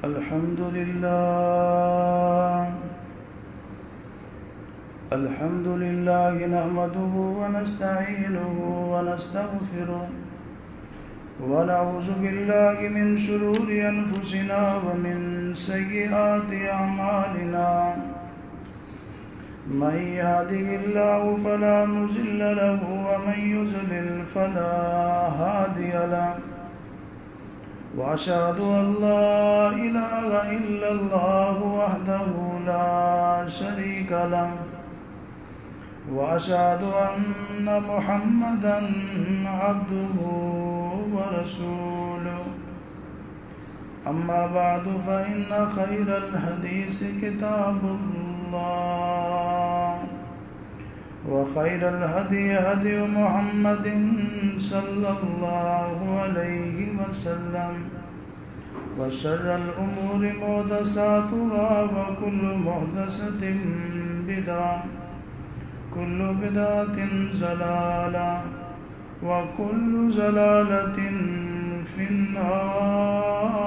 الحمد لله نحمده ونستعينه ونستغفره ونعوذ بالله من شرور أنفسنا ومن سيئات أعمالنا من يهده الله فلا مضل له ومن يضلل فلا هادي له وأشهد أن لا إله إلا الله وحده لا شريك له وأشهد أن محمدًا عبده ورسوله أما بعد فإن خير الحديث كتاب الله وخير الهدي هدي محمد صلى الله عليه وسلم وشر الأمور محدثاتها وكل محدثة بدعة كل بدعة ضلالة وكل ضلالة في النار.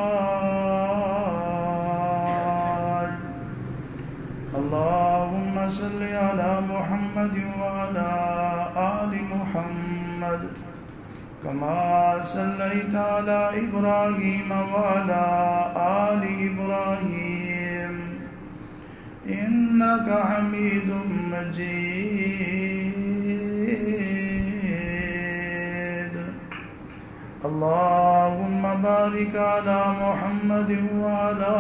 اللهم صل على محمد وعلى آل محمد كما صليت على إبراهيم وعلى آل إبراهيم إنك حميد مجيد. اللهم بارك على محمد وعلى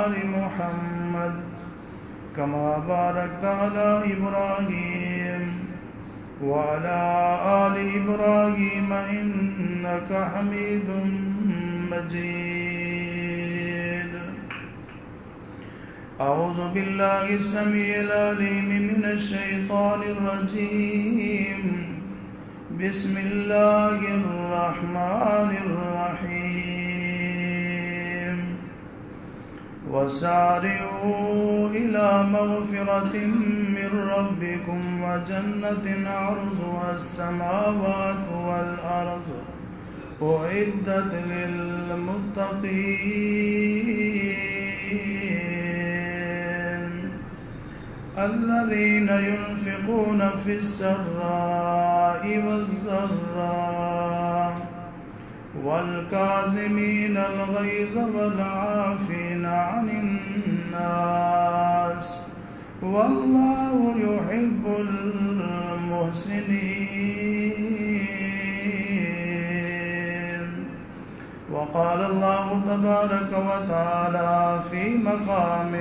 آل محمد كما باركت على إبراهيم وعلى آل إبراهيم إنك حميد مجيد. أعوذ بالله السميع العليم من الشيطان الرجيم. بسم الله الرحمن الرحيم. وسارعوا إلى مغفرة من ربكم وجنة عرضها السماوات والأرض أعدت للمتقين الذين ينفقون في السراء والضراء والكاظمين الغيظ والعافين عن الناس والله يحب المحسنين. وقال الله تبارك وتعالى في مقام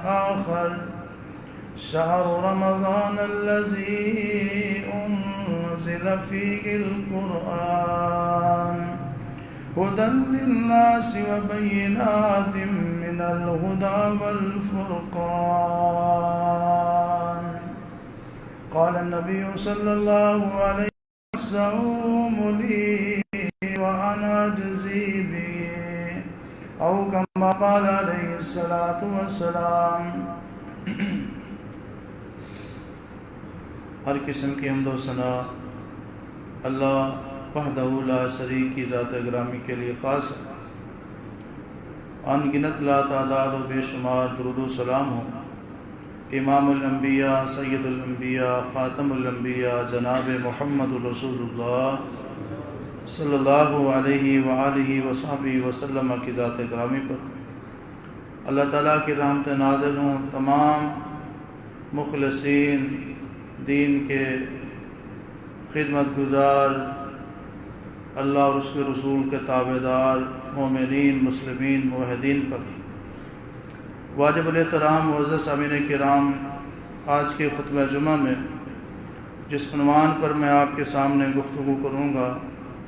آخر: شهر رمضان الذي أنزل فيه القرآن هدى للناس وبينات من الهدى والفرقان. قال النبي صلى الله عليه وسلم: الصوم لي وأنا أجزي به، أو كما قال عليه الصلاة والسلام. ہر قسم کی حمد و ثنا اللہ وحدہ لا شریک کی ذات گرامی کے لیے خاص ہے. ان گنت لا تعداد و بے شمار درود و سلام ہو امام الانبیاء سید الانبیاء خاتم الانبیاء جناب محمد رسول اللہ صلی اللہ علیہ وآلہ وصحبہ وسلم کی ذات گرامی پر. اللہ تعالیٰ کی رحمت نازل ہوں تمام مخلصین، دین کے خدمت گزار، اللہ اور اس کے رسول کے تابعدار مومنین، مسلمین، موحدین پر. واجب الاحترام معزز سامعین کرام، آج کے خطبہ جمعہ میں جس عنوان پر میں آپ کے سامنے گفتگو کروں گا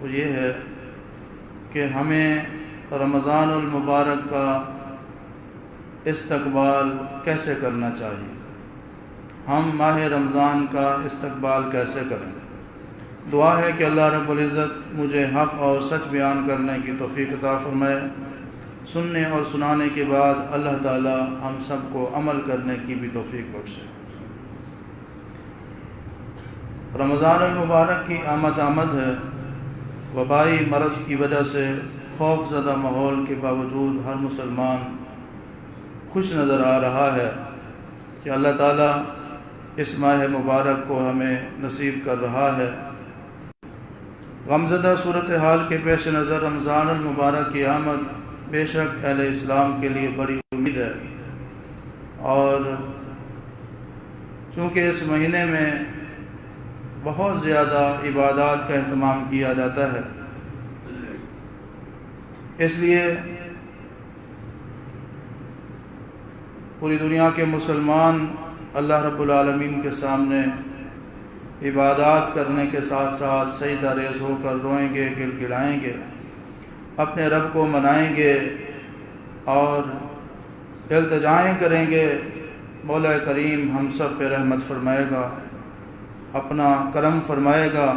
وہ یہ ہے کہ ہمیں رمضان المبارک کا استقبال کیسے کرنا چاہیے، ہم ماہ رمضان کا استقبال کیسے کریں. دعا ہے کہ اللہ رب العزت مجھے حق اور سچ بیان کرنے کی توفیق عطا فرمائے، سننے اور سنانے کے بعد اللہ تعالی ہم سب کو عمل کرنے کی بھی توفیق بخشے. رمضان المبارک کی آمد ہے. وبائی مرض کی وجہ سے خوف زدہ ماحول کے باوجود ہر مسلمان خوش نظر آ رہا ہے کہ اللہ تعالیٰ اس ماہ مبارک کو ہمیں نصیب کر رہا ہے۔ غمزدہ صورتحال کے پیش نظر رمضان المبارک کی آمد بے شک اہل اسلام کے لیے بڑی امید ہے، اور چونکہ اس مہینے میں بہت زیادہ عبادات کا اہتمام کیا جاتا ہے، اس لیے پوری دنیا کے مسلمان اللہ رب العالمین کے سامنے عبادات کرنے کے ساتھ ساتھ سجدہ ریز ہو کر روئیں گے، گڑگڑائیں گے، اپنے رب کو منائیں گے اور التجائیں کریں گے۔ مولا کریم ہم سب پہ رحمت فرمائے گا، اپنا کرم فرمائے گا۔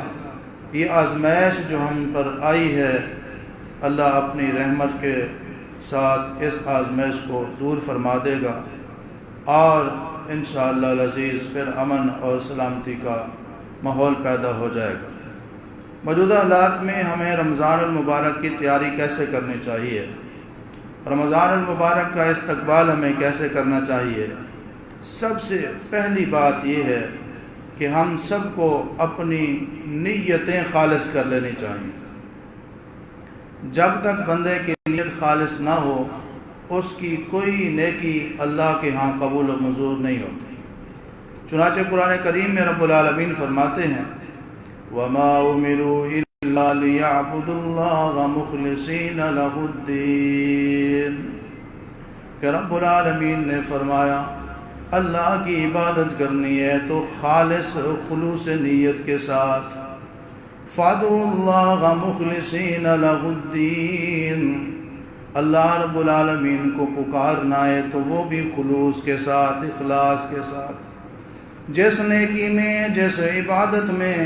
یہ آزمائش جو ہم پر آئی ہے، اللہ اپنی رحمت کے ساتھ اس آزمائش کو دور فرما دے گا، اور انشاءاللہ العزیز پھر امن اور سلامتی کا ماحول پیدا ہو جائے گا۔ موجودہ حالات میں ہمیں رمضان المبارک کی تیاری کیسے کرنی چاہیے، رمضان المبارک کا استقبال ہمیں کیسے کرنا چاہیے؟ سب سے پہلی بات یہ ہے کہ ہم سب کو اپنی نیتیں خالص کر لینی چاہیے۔ جب تک بندے کی نیت خالص نہ ہو، اس کی کوئی نیکی اللہ کے ہاں قبول و منظور نہیں ہوتی۔ چنانچہ قرآن کریم میں رب العالمین فرماتے ہیں وَمَا أُمِرُوا إِلَّا لِيَعْبُدُوا اللَّهَ مُخْلِصِينَ لَهُ الدِّينَ، کہ رب العالمین نے فرمایا اللہ کی عبادت کرنی ہے تو خالص خلوص نیت کے ساتھ، فَادْعُوا اللَّهَ مُخْلِصِينَ لَهُ الدِّينَ، اللہ رب العالمین کو پکارنا ہے تو وہ بھی خلوص کے ساتھ، اخلاص کے ساتھ۔ جس نیکی میں، جس عبادت میں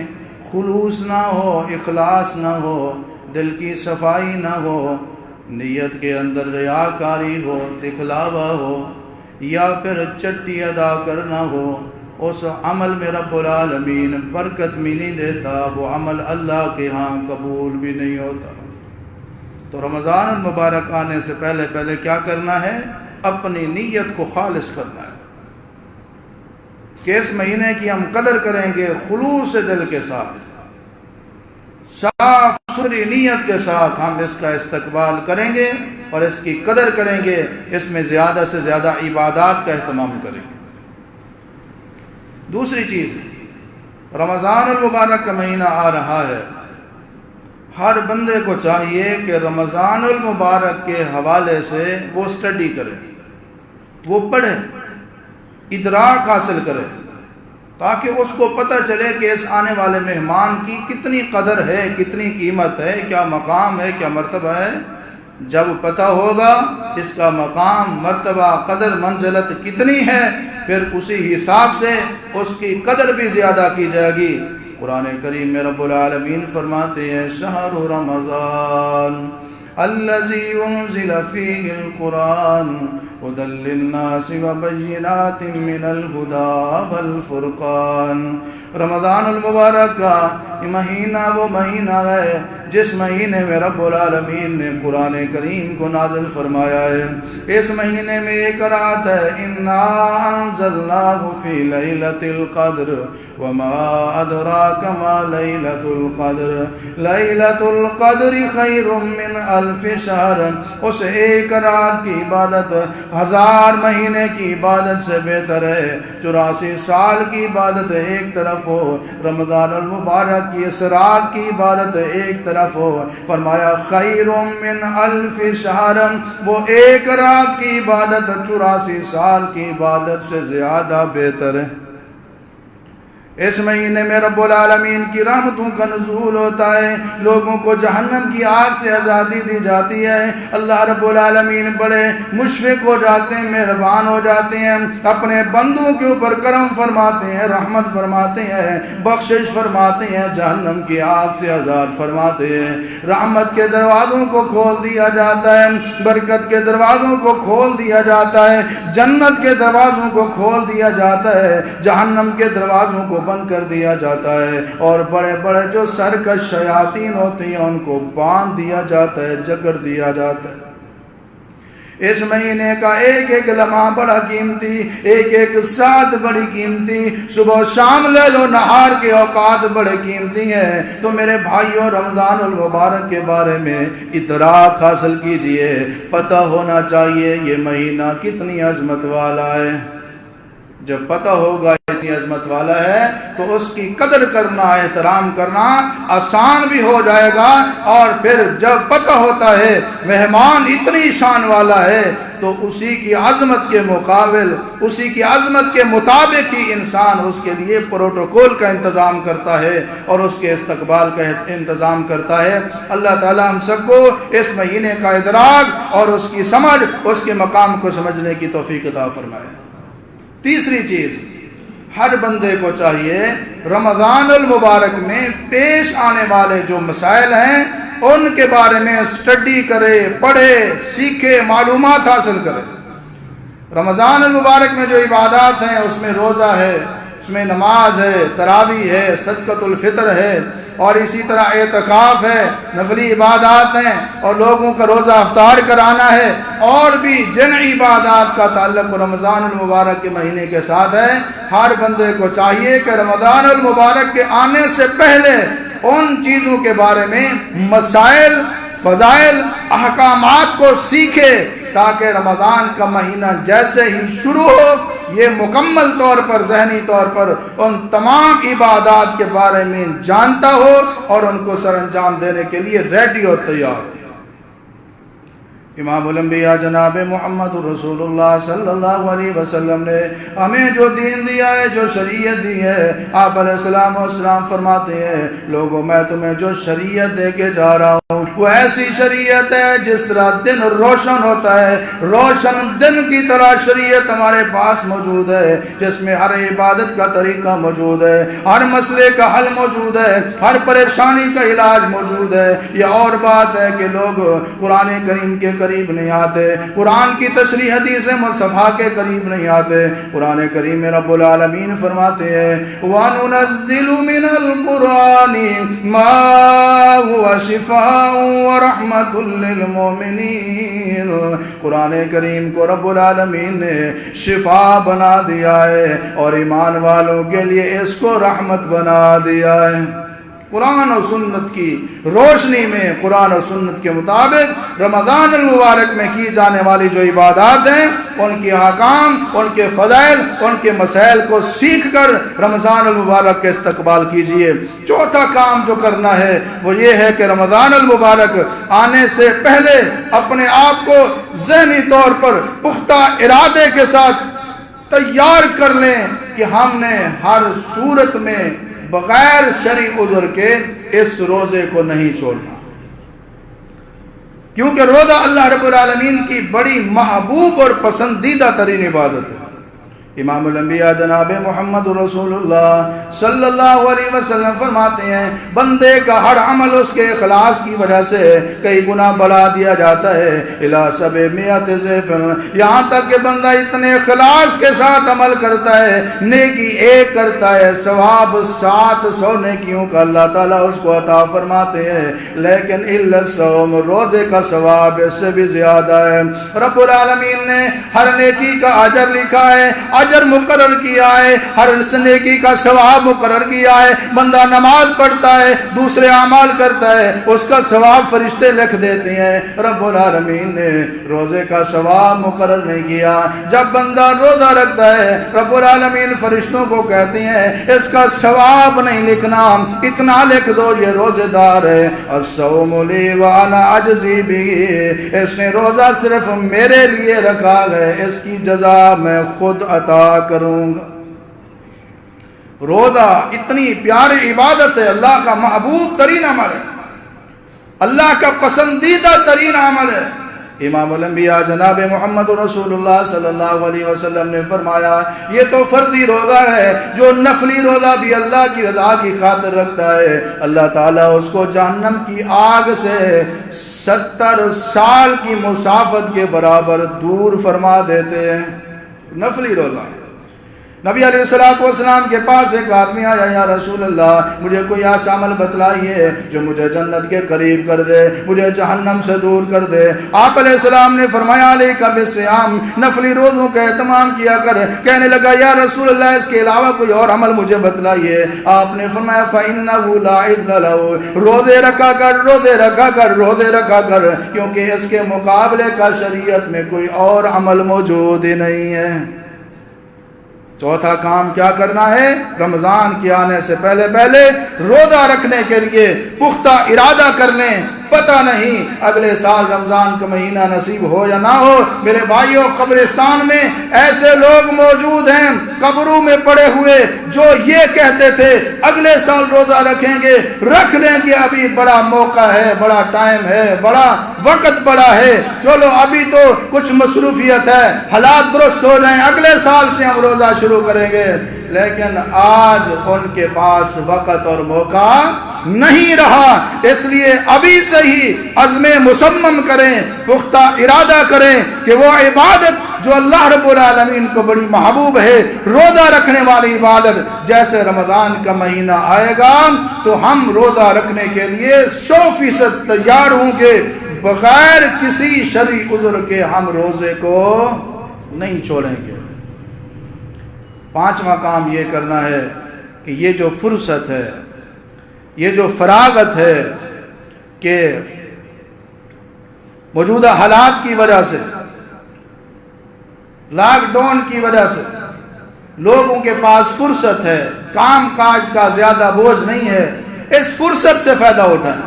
خلوص نہ ہو، اخلاص نہ ہو، دل کی صفائی نہ ہو، نیت کے اندر ریاکاری ہو، دکھلاوا ہو، یا پھر چٹی ادا کرنا ہو، اس عمل میں رب العالمین برکت بھی نہیں دیتا، وہ عمل اللہ کے ہاں قبول بھی نہیں ہوتا۔ تو رمضان المبارک آنے سے پہلے کیا کرنا ہے؟ اپنی نیت کو خالص کرنا ہے کہ اس مہینے کی ہم قدر کریں گے خلوص دل کے ساتھ، صاف ستھری نیت کے ساتھ ہم اس کا استقبال کریں گے اور اس کی قدر کریں گے، اس میں زیادہ سے زیادہ عبادات کا اہتمام کریں گے۔ دوسری چیز، رمضان المبارک کا مہینہ آ رہا ہے، ہر بندے کو چاہیے کہ رمضان المبارک کے حوالے سے وہ اسٹڈی کرے، وہ پڑھے، ادراک حاصل کرے، تاکہ اس کو پتہ چلے کہ اس آنے والے مہمان کی کتنی قدر ہے، کتنی قیمت ہے، کیا مقام ہے، کیا مرتبہ ہے۔ جب پتہ ہوگا اس کا مقام، مرتبہ، قدر، منزلت کتنی ہے، پھر اسی حساب سے اس کی قدر بھی زیادہ کی جائے گی۔ قرآن کریم میں رب العالمین فرماتے ہیں شہر رمضان الذی انزل فیہ القرآن ھدی للناس وبینات من الھدی والفرقان، رمضان المبارک کا یہ مہینہ وہ مہینہ ہے جس مہینے میں رب العالمین نے قرآن کریم کو نازل فرمایا ہے۔ اس مہینے میں ایک رات ہے انا انزلناہ فی لیلۃ القدر وما ادراک ما لیلۃ القدر لیلۃ القدر خیر من الف شہر، اس ایک رات کی عبادت 1000 مہینے کی عبادت سے بہتر ہے۔ 84 سال کی عبادت ایک طرف ہو، رمضان المبارک کی اس رات کی عبادت ایک طرف ہو، فرمایا خیر من الف شہر، وہ ایک رات کی عبادت 84 سال کی عبادت سے زیادہ بہتر ہے۔ اس مہینے میں رب العالمین کی رحمتوں کا نزول ہوتا ہے، لوگوں کو جہنم کی آگ سے آزادی دی جاتی ہے۔ اللہ رب العالمین بڑے مشفق ہو جاتے ہیں، مہربان ہو جاتے ہیں، اپنے بندوں کے اوپر کرم فرماتے ہیں، رحمت فرماتے ہیں، بخشش فرماتے ہیں، جہنم کی آگ سے آزاد فرماتے ہیں۔ رحمت کے دروازوں کو کھول دیا جاتا ہے، برکت کے دروازوں کو کھول دیا جاتا ہے، جنت کے دروازوں کو کھول دیا جاتا ہے، جہنم کے دروازوں کو بند کر دیا جاتا ہے، اور بڑے بڑے جو سرکش شیاطین ہوتی ہیں ان کو باندھ دیا جاتا ہے، جکڑ دیا جاتا ہے۔ اس مہینے کا ایک ایک لمحہ بڑا قیمتی، ایک ایک ساعت بڑی قیمتی، صبح و شام لیل و نہار کے اوقات بڑے قیمتی ہیں۔ تو میرے بھائیوں، رمضان المبارک کے بارے میں ادراک حاصل کیجئے، پتہ ہونا چاہیے یہ مہینہ کتنی عظمت والا ہے۔ جب پتہ ہوگا اتنی عظمت والا ہے تو اس کی قدر کرنا، احترام کرنا آسان بھی ہو جائے گا، اور پھر جب پتہ ہوتا ہے مہمان اتنی شان والا ہے تو اسی کی عظمت کے مقابل، اسی کی عظمت کے مطابق ہی انسان اس کے لیے پروٹوکول کا انتظام کرتا ہے اور اس کے استقبال کا انتظام کرتا ہے۔ اللہ تعالی ہم سب کو اس مہینے کا ادراک اور اس کی سمجھ، اس کے مقام کو سمجھنے کی توفیق عطا فرمائے۔ تیسری چیز، ہر بندے کو چاہیے رمضان المبارک میں پیش آنے والے جو مسائل ہیں ان کے بارے میں اسٹڈی کرے، پڑھے، سیکھے، معلومات حاصل کرے۔ رمضان المبارک میں جو عبادات ہیں اس میں روزہ ہے، اس میں نماز ہے، تراویح ہے، صدقۃ الفطر ہے، اور اسی طرح اعتکاف ہے، نفلی عبادات ہیں، اور لوگوں کا روزہ افطار کرانا ہے، اور بھی جن عبادات کا تعلق رمضان المبارک کے مہینے کے ساتھ ہے۔ ہر بندے کو چاہیے کہ رمضان المبارک کے آنے سے پہلے ان چیزوں کے بارے میں مسائل، فضائل، احکامات کو سیکھے، تاکہ رمضان کا مہینہ جیسے ہی شروع ہو یہ مکمل طور پر، ذہنی طور پر ان تمام عبادات کے بارے میں جانتا ہو اور ان کو سر انجام دینے کے لیے ریڈی اور تیار ہو۔ امام الانبیاء جناب محمد رسول اللہ صلی اللہ علیہ وسلم نے ہمیں جو دین دیا ہے، جو شریعت دی ہے، آپ علیہ السلام والسلام فرماتے ہیں، لوگوں میں تمہیں جو شریعت دے کے جا رہا ہوں وہ ایسی شریعت ہے جس طرح دن روشن ہوتا ہے، روشن دن کی طرح شریعت ہمارے پاس موجود ہے، جس میں ہر عبادت کا طریقہ موجود ہے، ہر مسئلے کا حل موجود ہے، ہر پریشانی کا علاج موجود ہے۔ یہ اور بات ہے کہ لوگ قرآن کریم کے قریب نہیں آتے، قرآن کی تشریح حدیث مصطفیٰ کے قریب نہیں آتے۔ قرآن کریم میں رب العالمین فرماتے ہیں وَنُنَزِّلُ مِنَ الْقُرْآنِ مَا هُوَ شِفَاءٌ وَرَحْمَةٌ لِّلْمُؤْمِنِينَ۔ قرآن کریم کو رب العالمین نے شفا بنا دیا ہے اور ایمان والوں کے لیے اس کو رحمت بنا دیا ہے۔ قرآن و سنت کی روشنی میں، قرآن و سنت کے مطابق رمضان المبارک میں کی جانے والی جو عبادات ہیں ان کی احکام، ان کے فضائل، ان کے مسائل کو سیکھ کر رمضان المبارک کے استقبال کیجئے۔ چوتھا کام جو کرنا ہے وہ یہ ہے کہ رمضان المبارک آنے سے پہلے اپنے آپ کو ذہنی طور پر پختہ ارادے کے ساتھ تیار کر لیں کہ ہم نے ہر صورت میں بغیر شرعی عذر کے اس روزے کو نہیں چھوڑنا، کیونکہ روزہ اللہ رب العالمین کی بڑی محبوب اور پسندیدہ ترین عبادت ہے۔ امام الانبیاء جناب محمد رسول اللہ صلی اللہ علیہ وسلم فرماتے ہیں بندے کا ہر عمل اس کے اخلاص کی وجہ سے کئی گنا بڑھا دیا جاتا ہے، الی 700 ضعف، یہاں تک کہ بندہ اتنے اخلاص کے ساتھ عمل کرتا ہے، نیکی ایک کرتا ہے، ثواب 700 نیکیوں کا اللہ تعالیٰ اس کو عطا فرماتے ہیں، لیکن الا الصوم، روزے کا ثواب اس سے بھی زیادہ ہے۔ رب العالمین نے ہر نیکی کا اجر لکھا ہے، اجر مقرر کیا ہے، ہر نیکی کا ثواب مقرر کیا ہے۔ بندہ نماز پڑھتا ہے، دوسرے اعمال کرتا ہے، اس کا ثواب فرشتے لکھ دیتے ہیں۔ رب العالمین نے روزے کا ثواب مقرر نہیں کیا۔ جب بندہ روزہ رکھتا ہے رب العالمین فرشتوں کو کہتے ہیں اس کا ثواب نہیں لکھنا، اتنا لکھ دو یہ روزے دار ہے، الصوم لی وانا اجزی بہ، اس نے روزہ صرف میرے لیے رکھا ہے، اس کی جزا میں خود عطا کروں گا۔ روزہ اتنی پیاری عبادت ہے، اللہ کا محبوب ترین عمل ہے، اللہ کا پسندیدہ ترین عمل ہے۔ امام الانبیاء جناب محمد رسول اللہ صلی اللہ علیہ وسلم نے فرمایا یہ تو فرضی روزہ ہے، جو نفلی روزہ بھی اللہ کی رضا کی خاطر رکھتا ہے اللہ تعالیٰ اس کو جہنم کی آگ سے 70 سال کی مسافت کے برابر دور فرما دیتے ہیں۔ نفلی روزہ، نبی علیہ السلام کے پاس ایک آدمی آیا، یا رسول اللہ مجھے کوئی ایسا عمل بتلائیے جو مجھے جنت کے قریب کر دے، مجھے جہنم سے دور کر دے۔ آپ علیہ السلام نے فرمایا علیک بالصیام، نفلی روزوں کا اہتمام کیا کر۔ کہنے لگا یا رسول اللہ اس کے علاوہ کوئی اور عمل مجھے بتلائیے۔ آپ نے فرمایا فإنہ لا عدل لہ، روزے رکھا کر، روزے رکھا کر، روزے رکھا کر، کیونکہ اس کے مقابلے کا شریعت میں کوئی اور عمل موجود ہی نہیں ہے۔ چوتھا کام کیا کرنا ہے؟ رمضان کے آنے سے پہلے پہلے روزہ رکھنے کے لیے پختہ ارادہ کر لیں۔ پتہ نہیں اگلے سال رمضان کا مہینہ نصیب ہو یا نہ ہو۔ میرے بھائیوں، قبرستان میں ایسے لوگ موجود ہیں قبروں میں پڑے ہوئے جو یہ کہتے تھے اگلے سال روزہ رکھیں گے، رکھ لیں گے، ابھی بڑا موقع ہے، بڑا ٹائم ہے، بڑا وقت بڑا ہے، چلو ابھی تو کچھ مصروفیت ہے، حالات درست ہو جائیں، اگلے سال سے ہم روزہ شروع کریں گے۔ لیکن آج ان کے پاس وقت اور موقع نہیں رہا، اس لیے ابھی سے ہی عزم مصمم کریں، پختہ ارادہ کریں کہ وہ عبادت جو اللہ رب العالمین کو بڑی محبوب ہے، روزہ رکھنے والی عبادت، جیسے رمضان کا مہینہ آئے گا تو ہم روزہ رکھنے کے لیے 100% تیار ہوں گے، بغیر کسی شرعی عذر کے ہم روزے کو نہیں چھوڑیں گے۔ پانچواں کام یہ کرنا ہے کہ یہ جو فرصت ہے، یہ جو فراغت ہے کہ موجودہ حالات کی وجہ سے، لاک ڈاؤن کی وجہ سے لوگوں کے پاس فرصت ہے، کام کاج کا زیادہ بوجھ نہیں ہے، اس فرصت سے فائدہ اٹھائیں،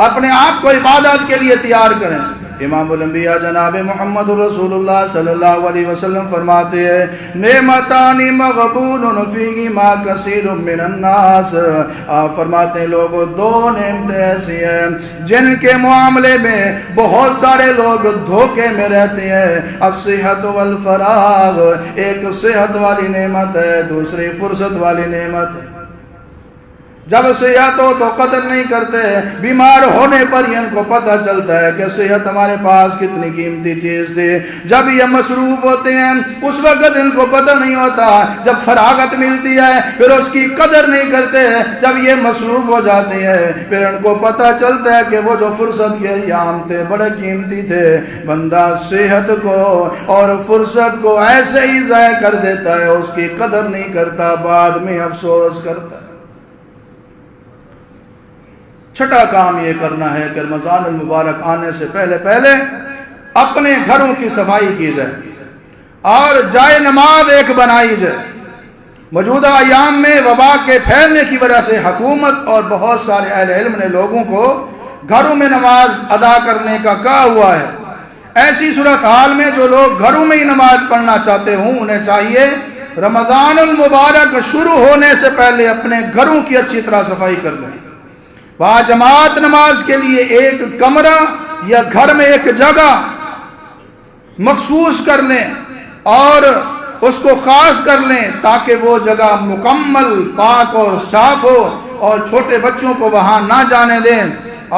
اپنے آپ کو عبادت کے لیے تیار کریں۔ امام الانبیاء جناب محمد رسول اللہ صلی اللہ علیہ وسلم فرماتے ہیں نعمتان مغبون فیہما کثیر من الناس، آپ فرماتے ہیں لوگوں دو نعمتیں ایسی ہیں جن کے معاملے میں بہت سارے لوگ دھوکے میں رہتے ہیں، الصحت والفراغ، ایک صحت والی نعمت ہے، دوسری فرصت والی نعمت ہے۔ جب صحت ہو تو قدر نہیں کرتے، بیمار ہونے پر ان کو پتہ چلتا ہے کہ صحت ہمارے پاس کتنی قیمتی چیز تھی۔ جب یہ مصروف ہوتے ہیں اس وقت ان کو پتہ نہیں ہوتا، جب فراغت ملتی ہے پھر اس کی قدر نہیں کرتے، جب یہ مصروف ہو جاتے ہیں پھر ان کو پتہ چلتا ہے کہ وہ جو فرصت کے ایام تھے بڑے قیمتی تھے۔ بندہ صحت کو اور فرصت کو ایسے ہی ضائع کر دیتا ہے، اس کی قدر نہیں کرتا، بعد میں افسوس کرتا ہے۔ چھٹا کام یہ کرنا ہے کہ رمضان المبارک آنے سے پہلے پہلے اپنے گھروں کی صفائی کی جائے اور جائے نماز ایک بنائی جائے۔ موجودہ ایام میں وبا کے پھیلنے کی وجہ سے حکومت اور بہت سارے اہل علم نے لوگوں کو گھروں میں نماز ادا کرنے کا کہا ہوا ہے۔ ایسی صورتحال میں جو لوگ گھروں میں ہی نماز پڑھنا چاہتے ہوں انہیں چاہیے رمضان المبارک شروع ہونے سے پہلے اپنے گھروں کی اچھی طرح صفائی کر لیں، باجماعت نماز کے لیے ایک کمرہ یا گھر میں ایک جگہ مخصوص کر لیں اور اس کو خاص کر لیں تاکہ وہ جگہ مکمل پاک اور صاف ہو اور چھوٹے بچوں کو وہاں نہ جانے دیں،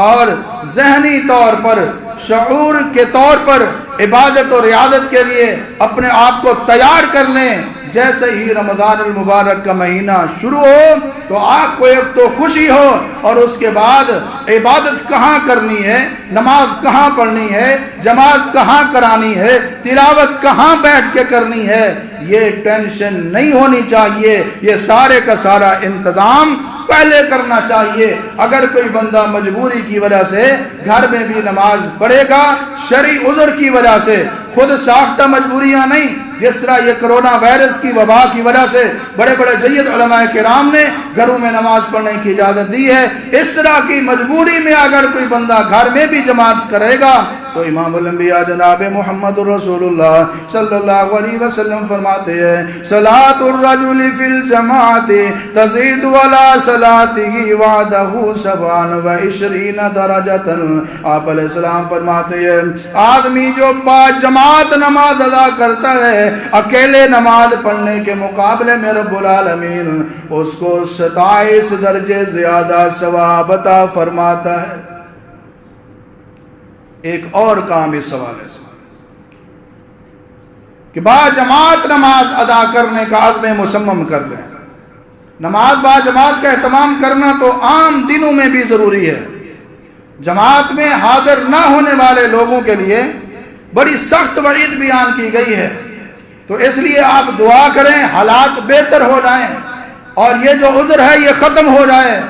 اور ذہنی طور پر شعور کے طور پر عبادت اور عیادت کے لیے اپنے آپ کو تیار کر لیں۔ جیسے ہی رمضان المبارک کا مہینہ شروع ہو تو آپ کو ایک تو خوشی ہو، اور اس کے بعد عبادت کہاں کرنی ہے، نماز کہاں پڑھنی ہے، جماعت کہاں کرانی ہے، تلاوت کہاں بیٹھ کے کرنی ہے، یہ ٹینشن نہیں ہونی چاہیے۔ یہ سارے کا سارا انتظام پہلے کرنا چاہیے۔ اگر کوئی بندہ مجبوری کی وجہ سے گھر میں بھی نماز پڑھے گا، شرعی عذر کی وجہ سے، خود ساختہ مجبوریاں نہیں، جس طرح یہ کرونا وائرس کی وبا کی وجہ سے بڑے بڑے جید علماء کرام نے گھروں میں نماز پڑھنے کی اجازت دی ہے، اس طرح کی مجبوری میں اگر کوئی بندہ گھر میں بھی جماعت کرے گا تو امام الانبیاء جناب محمد رسول اللہ صلی اللہ علیہ وسلم فرماتے ہیں صلاۃ الرجل فی الجماعت تزید ولا صلاته وعده 27 درجۃ۔ آپ علیہ السلام فرماتے ہیں آدمی جو با جماعت نماز ادا کرتا ہے اکیلے نماز پڑھنے کے مقابلے میں رب العالمین اس کو 27 درجے زیادہ ثواب عطا فرماتا ہے۔ ایک اور کام اس حوالے سے، کہ با جماعت نماز ادا کرنے کا عزم مصمم کر لیں۔ نماز با جماعت کا اہتمام کرنا تو عام دنوں میں بھی ضروری ہے، جماعت میں حاضر نہ ہونے والے لوگوں کے لیے بڑی سخت وعید بیان کی گئی ہے، تو اس لیے آپ دعا کریں حالات بہتر ہو جائیں اور یہ جو عذر ہے یہ ختم ہو جائے،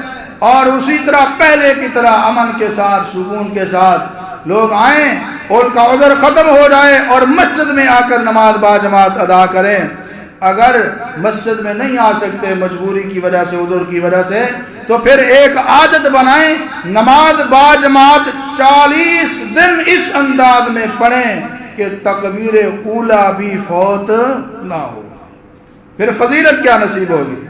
اور اسی طرح پہلے کی طرح امن کے ساتھ سکون کے ساتھ لوگ آئیں، ان کا عذر ختم ہو جائے اور مسجد میں آ کر نماز با جماعت ادا کریں۔ اگر مسجد میں نہیں آ سکتے مجبوری کی وجہ سے، عذر کی وجہ سے، تو پھر ایک عادت بنائیں، نماز با جماعت 40 دن اس انداز میں پڑھیں کہ تکبیر اولیٰ بھی فوت نہ ہو۔ پھر فضیلت کیا نصیب ہوگی؟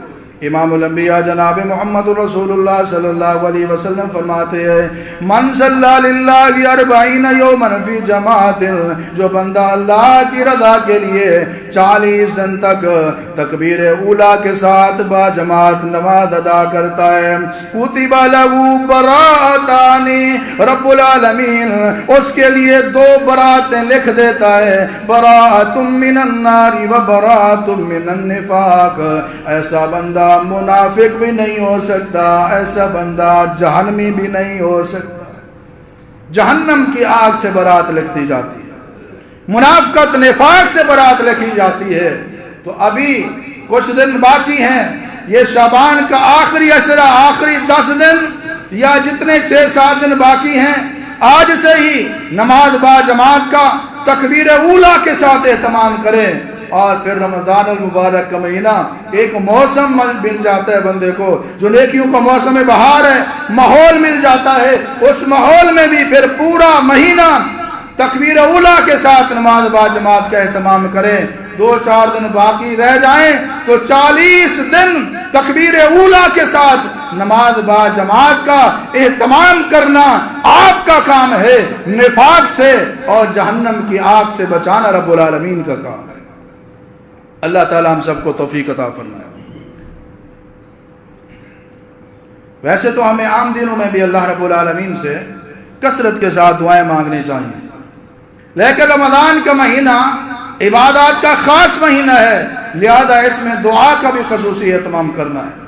امام الانبیاء جناب محمد رسول اللہ صلی اللہ علیہ وسلم فرماتے ہیں من صلی للہ 40 یوما فی جماعت، جو بندہ اللہ کی رضا کے لیے 40 دن تک تکبیر اولیٰ کے ساتھ با جماعت نماز ادا کرتا ہے، کتب لہ براءتان، رب العالمین اس کے لیے 2 براتیں لکھ دیتا ہے، براءت من النار و براءت من النفاق۔ ایسا بندہ منافق بھی نہیں ہو سکتا، ایسا بندہ جہنمی بھی نہیں ہو سکتا۔ جہنم کی آگ سے برات لکھی جاتی ہے، منافقت نفاق سے برات لکھی جاتی ہے۔ تو ابھی کچھ دن باقی ہیں، یہ شعبان کا آخری عشرہ، آخری 10 دن یا جتنے 6-7 دن باقی ہیں، آج سے ہی نماز با جماعت کا تکبیر اولیٰ کے ساتھ اہتمام کریں، اور پھر رمضان المبارک کا مہینہ ایک موسم مل جاتا ہے بندے کو، جو نیکیوں کا موسم بہار ہے، ماحول مل جاتا ہے، اس ماحول میں بھی پھر پورا مہینہ تکبیر اولیٰ کے ساتھ نماز با جماعت کا اہتمام کریں۔ 2-4 دن باقی رہ جائیں تو 40 دن تکبیر اولیٰ کے ساتھ نماز با جماعت کا اہتمام کرنا آپ کا کام ہے، نفاق سے اور جہنم کی آگ سے بچانا رب العالمین کا کام ہے۔ اللہ تعالیٰ ہم سب کو توفیق عطا فرمائے۔ ویسے تو ہمیں عام دنوں میں بھی اللہ رب العالمین سے کثرت کے ساتھ دعائیں مانگنی چاہیے، لیکن رمضان کا مہینہ عبادات کا خاص مہینہ ہے، لہذا اس میں دعا کا بھی خصوصی اہتمام کرنا ہے۔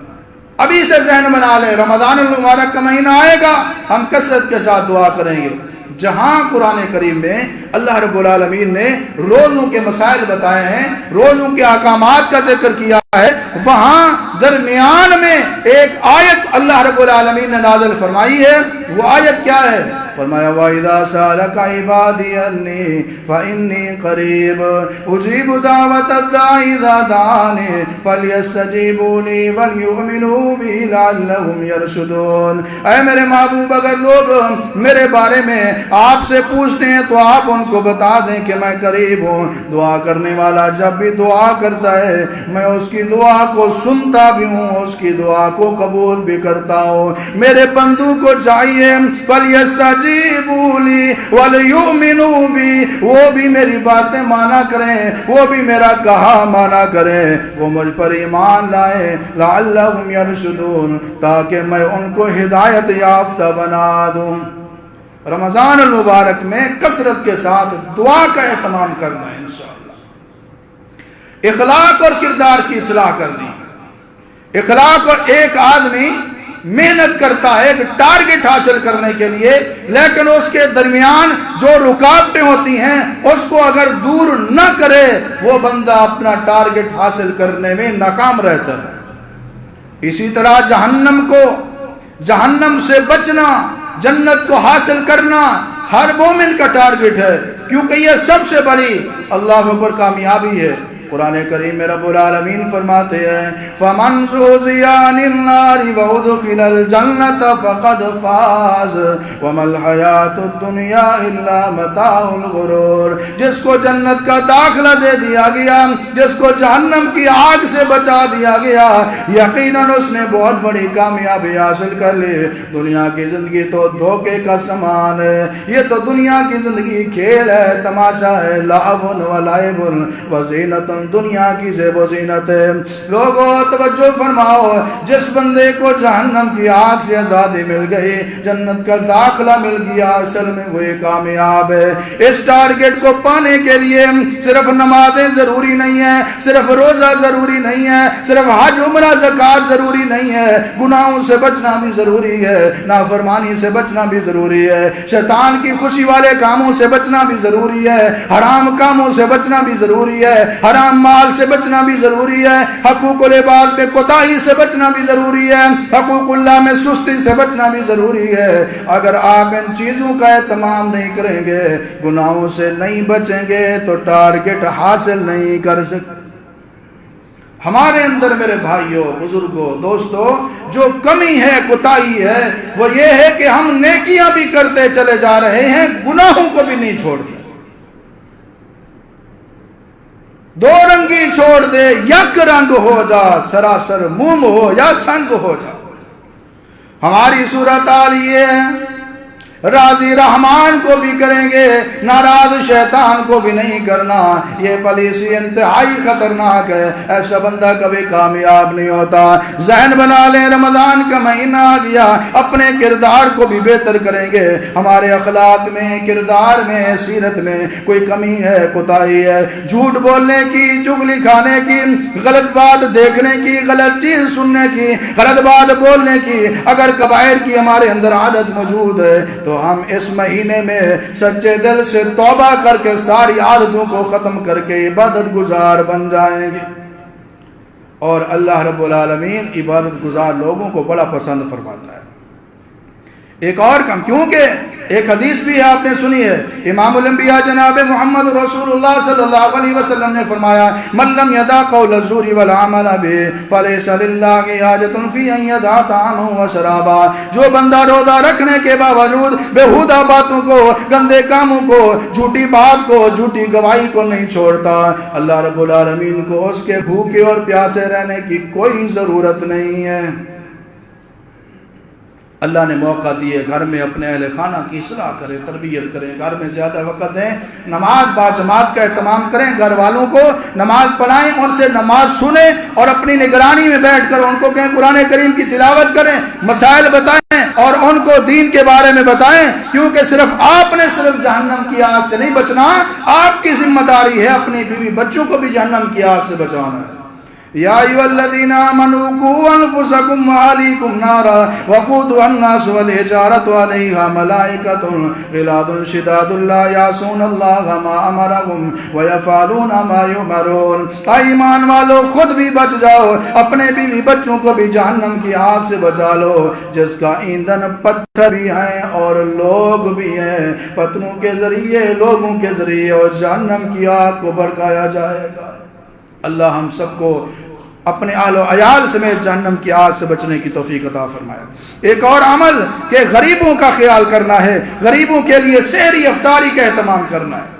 ابھی سے ذہن بنا لیں، رمضان المبارک کا مہینہ آئے گا، ہم کثرت کے ساتھ دعا کریں گے۔ جہاں قرآن کریم میں اللہ رب العالمین نے روزوں کے مسائل بتائے ہیں، روزوں کے احکامات کا ذکر کیا ہے، وہاں درمیان میں ایک آیت اللہ رب العالمین نے نازل فرمائی ہے۔ وہ آیت کیا ہے؟ فرمایا وَإِذَا سَأَلَكَ عِبَادِي عَنِّي فَإِنِّي قَرِيبٌ أُجِيبُ دَعْوَةَ الدَّاعِ إِذَا دَعَانِ فَلْيَسْتَجِيبُوا لِي وَلْيُؤْمِنُوا بِي لَعَلَّهُمْ يَرْشُدُونَ۔ اے میرے محبوب، اگر لوگ میرے بارے میں آپ سے پوچھتے ہیں تو آپ ان کو بتا دیں کہ میں قریب ہوں، دعا کرنے والا جب بھی دعا کرتا ہے میں اس کی دعا کو سنتا بھی ہوں، اس کی دعا کو قبول بھی کرتا ہوں۔ میرے بندوں کو چاہیے فَلْيَسْتَجِيبُوا لِي وَلْيُؤْمِنُوا بِي، وہ بھی میری باتیں مانا کریں، وہ بھی میرا کہا مانا کریں، وہ مجھ پر ایمان لائیں، لَعَلَّهُمْ يَرْشُدُونَ، تاکہ میں ان کو ہدایت یافتہ بنا دوں۔ رمضان المبارک میں کثرت کے ساتھ دعا کا اہتمام کرنا ہے، انشاءاللہ اخلاق اور کردار کی اصلاح کرنی۔ اخلاق اور ایک آدمی محنت کرتا ہے ایک ٹارگٹ حاصل کرنے کے لیے، لیکن اس کے درمیان جو رکاوٹیں ہوتی ہیں اس کو اگر دور نہ کرے وہ بندہ اپنا ٹارگٹ حاصل کرنے میں ناکام رہتا ہے۔ اسی طرح جہنم سے بچنا، جنت کو حاصل کرنا ہر مومن کا ٹارگٹ ہے، کیونکہ یہ سب سے بڑی اللہ اکبر کامیابی ہے۔ قرآن کریم میں رب العالمین فرماتے ہیں فَمَنْ زُحْزِحَ عَنِ النَّارِ وَأُدْخِلَ الْجَنَّةَ فَقَدْ فَازَ وَمَا الْحَيَاةُ الدُّنْيَا إِلَّا مَتَاعُ الْغُرُورِ۔ جس کو جنت کا داخلہ دے دیا گیا، جس کو جہنم کی آگ سے بچا دیا گیا، یقیناً اس نے بہت بڑی کامیابی حاصل کر لی۔ دنیا کی زندگی تو دھوکے کا سامان ہے، یہ تو دنیا کی زندگی کھیل ہے، تماشا ہے، لعب و لعب و زینت، دنیا کی زیب و زینت ہے۔ لوگوں توجہ فرماؤ، جس بندے کو جہنم کی آگ سے آزادی مل گئی، جنت کا داخلہ مل گیا، اصل میں وہ کامیاب ہے۔ اس ٹارگٹ کو پانے کے لیے صرف نمازیں ضروری نہیں ہیں، صرف روزہ ضروری نہیں ہے، صرف حج عمرہ زکات ضروری نہیں ہے، گناہوں سے بچنا بھی ضروری ہے، نافرمانی سے بچنا بھی ضروری ہے، شیطان کی خوشی والے کاموں سے بچنا بھی ضروری ہے، حرام کاموں سے بچنا بھی ضروری ہے، حرام مال سے بچنا بھی ضروری ہے، حقوق العباد میں کوتاہی سے بچنا بھی ضروری ہے، حقوق اللہ میں سستی سے بچنا بھی ضروری ہے۔ اگر آپ ان چیزوں کا اہتمام نہیں کریں گے، گناہوں سے نہیں بچیں گے، تو ٹارگٹ حاصل نہیں کر سکتے۔ ہمارے اندر میرے بھائیوں، بزرگوں، دوستوں، جو کمی ہے، کوتاہی ہے، وہ یہ ہے کہ ہم نیکیاں بھی کرتے چلے جا رہے ہیں، گناہوں کو بھی نہیں چھوڑتے۔ دو رنگی چھوڑ دے، یک رنگ ہو جا، سراسر موم ہو یا سنگ ہو جا۔ ہماری صورتحال یہ ہے، راضی رحمان کو بھی کریں گے، ناراض شیطان کو بھی نہیں کرنا۔ یہ پالیسی انتہائی خطرناک ہے، ایسا بندہ کبھی کامیاب نہیں ہوتا۔ ذہن بنا لیں، رمضان کا مہینہ آ گیا، اپنے کردار کو بھی بہتر کریں گے۔ ہمارے اخلاق میں، کردار میں، سیرت میں کوئی کمی ہے، کوتاہی ہے، جھوٹ بولنے کی، چغلی کھانے کی، غلط بات دیکھنے کی، غلط چیز سننے کی، غلط بات بولنے کی، اگر کبائر کی ہمارے اندر عادت موجود ہے تو ہم اس مہینے میں سچے دل سے توبہ کر کے ساری عادتوں کو ختم کر کے عبادت گزار بن جائیں گے، اور اللہ رب العالمین عبادت گزار لوگوں کو بڑا پسند فرماتا ہے۔ ایک اور کم، کیونکہ ایک حدیث بھی آپ نے سنی ہے، امام الانبیاء جناب محمد رسول اللہ صلی اللہ علیہ وسلم نے فرمایا، من لم یدع قول الزور والعمل به فلیس للہ حاجۃ فی ان یدع طعامہ وشرابہ۔ جو بندہ روزہ رکھنے کے باوجود بیہودہ باتوں کو، گندے کاموں کو، جھوٹی بات کو، جھوٹی گواہی کو نہیں چھوڑتا، اللہ رب العالمین کو اس کے بھوکے اور پیاسے رہنے کی کوئی ضرورت نہیں ہے۔ اللہ نے موقع دیے، گھر میں اپنے اہل خانہ کی اصلاح کریں، تربیت کریں، گھر میں زیادہ وقت دیں، نماز با جماعت کا اہتمام کریں، گھر والوں کو نماز پڑھائیں، ان سے نماز سنیں، اور اپنی نگرانی میں بیٹھ کر ان کو کہیں قرآن کریم کی تلاوت کریں، مسائل بتائیں اور ان کو دین کے بارے میں بتائیں، کیونکہ صرف آپ نے صرف جہنم کی آگ سے نہیں بچنا، آپ کی ذمہ داری ہے اپنی بیوی بچوں کو بھی جہنم کی آگ سے بچانا ہے۔ یا ایھا الذین آمنوا قوا انفسکم واہلیکم نارا وقودها الناس والحجارۃ علیہا ملائکۃ غلاظ شداد لا یعصون اللہ ما امرهم ویفعلون ما یؤمرون۔ ایمان والو، خود بھی بچ جاؤ، اپنے بیوی بچوں کو بھی جہنم کی آگ سے بچا لو، جس کا ایندھن پتھر بھی ہیں اور لوگ بھی ہیں، پتھروں کے ذریعے، لوگوں کے ذریعے، اور جہنم کی آگ کو بھڑکایا جائے گا۔ اللہ ہم سب کو اپنے اہل و عیال سمیت جہنم کی آگ سے بچنے کی توفیق عطا فرمائے۔ ایک اور عمل کہ غریبوں کا خیال کرنا ہے، غریبوں کے لیے سحری افطاری کا اہتمام کرنا ہے،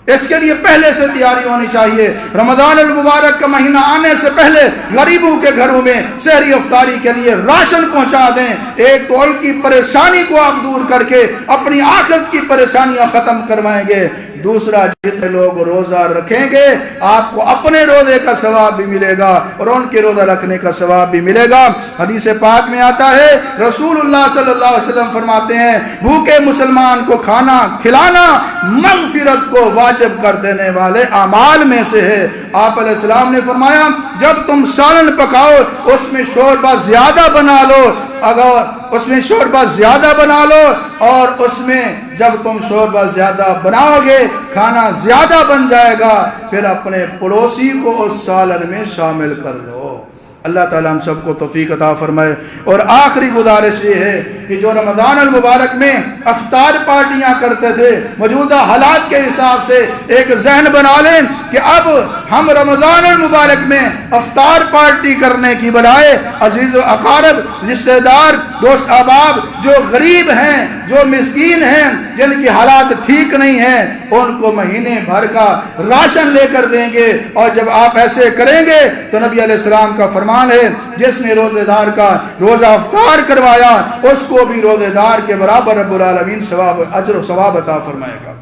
اس کے لیے پہلے سے تیاری ہونی چاہیے۔ رمضان المبارک کا مہینہ آنے سے پہلے غریبوں کے گھروں میں سحری افطاری کے لیے راشن پہنچا دیں۔ ایک تو ان کی پریشانی کو آپ دور کر کے اپنی آخرت کی پریشانیاں ختم کروائیں گے، دوسرا جتنے لوگ روزہ رکھیں گے آپ کو اپنے روزے کا ثواب بھی ملے گا اور ان کے روزہ رکھنے کا ثواب بھی ملے گا۔ حدیث پاک میں آتا ہے، رسول اللہ صلی اللہ علیہ وسلم فرماتے ہیں، بھوکے مسلمان کو کھانا کھلانا مغفرت کو واجب کر دینے والے اعمال میں سے ہے۔ آپ علیہ السلام نے فرمایا، جب تم سالن پکاؤ اس میں شوربہ زیادہ بنا لو، اگر اس میں شوربہ زیادہ بنا لو، اور اس میں جب تم شوربہ زیادہ بناؤ گے کھانا زیادہ بن جائے گا، پھر اپنے پڑوسی کو اس سالن میں شامل کر لو۔ اللہ تعالیٰ ہم سب کو توفیق عطا فرمائے۔ اور آخری گزارش یہ ہے کہ جو رمضان المبارک میں افطار پارٹیاں کرتے تھے، موجودہ حالات کے حساب سے ایک ذہن بنا لیں کہ اب ہم رمضان المبارک میں افطار پارٹی کرنے کی بجائے عزیز و اقارب، رشتہ دار، دوست احباب جو غریب ہیں، جو مسکین ہیں، جن کی حالات ٹھیک نہیں ہیں، ان کو مہینے بھر کا راشن لے کر دیں گے۔ اور جب آپ ایسے کریں گے تو نبی علیہ السلام کا فرمان ہے، جس نے روزے دار کا روزہ افطار کروایا اس کو بھی روزے دار کے برابر رب العالمین ثواب، اجر و ثواب عطا فرمائے گا۔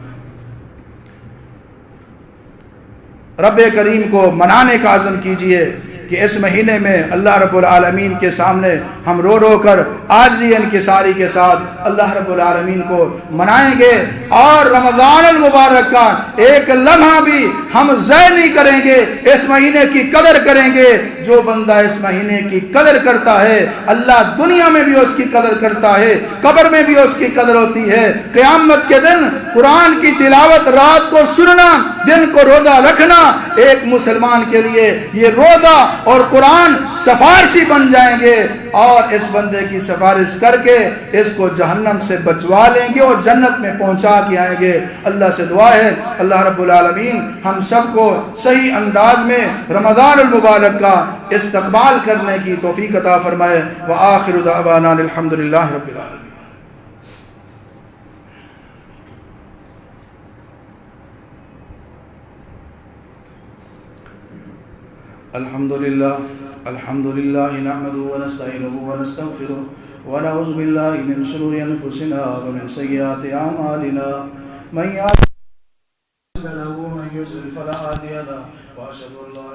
رب کریم کو منانے کا عزم کیجئے کہ اس مہینے میں اللہ رب العالمین کے سامنے ہم رو رو کر عاجزی انکساری کے ساتھ اللہ رب العالمین کو منائیں گے، اور رمضان المبارک کا ایک لمحہ بھی ہم ضائع نہیں کریں گے، اس مہینے کی قدر کریں گے۔ جو بندہ اس مہینے کی قدر کرتا ہے اللہ دنیا میں بھی اس کی قدر کرتا ہے، قبر میں بھی اس کی قدر ہوتی ہے۔ قیامت کے دن قرآن کی تلاوت رات کو سننا، دن کو روزہ رکھنا، ایک مسلمان کے لیے یہ روزہ اور قرآن سفارشی بن جائیں گے، اور اس بندے کی سفارش کر کے اس کو جہنم سے بچوا لیں گے اور جنت میں پہنچا کے آئیں گے۔ اللہ سے دعا ہے اللہ رب العالمین ہم سب کو صحیح انداز میں رمضان المبارک کا استقبال کرنے کی توفیق عطا فرمائے۔ وآخر دعوانا الحمدللہ رب العالمین۔ الحمدللہ نحمده ونستعینه ونستغفره ونعوذ باللہ من شرور انفسنا ومن سیئات اعمالنا من يهده الله فلا مضل له ومن يضلل فلا هادي له واشهد ان لا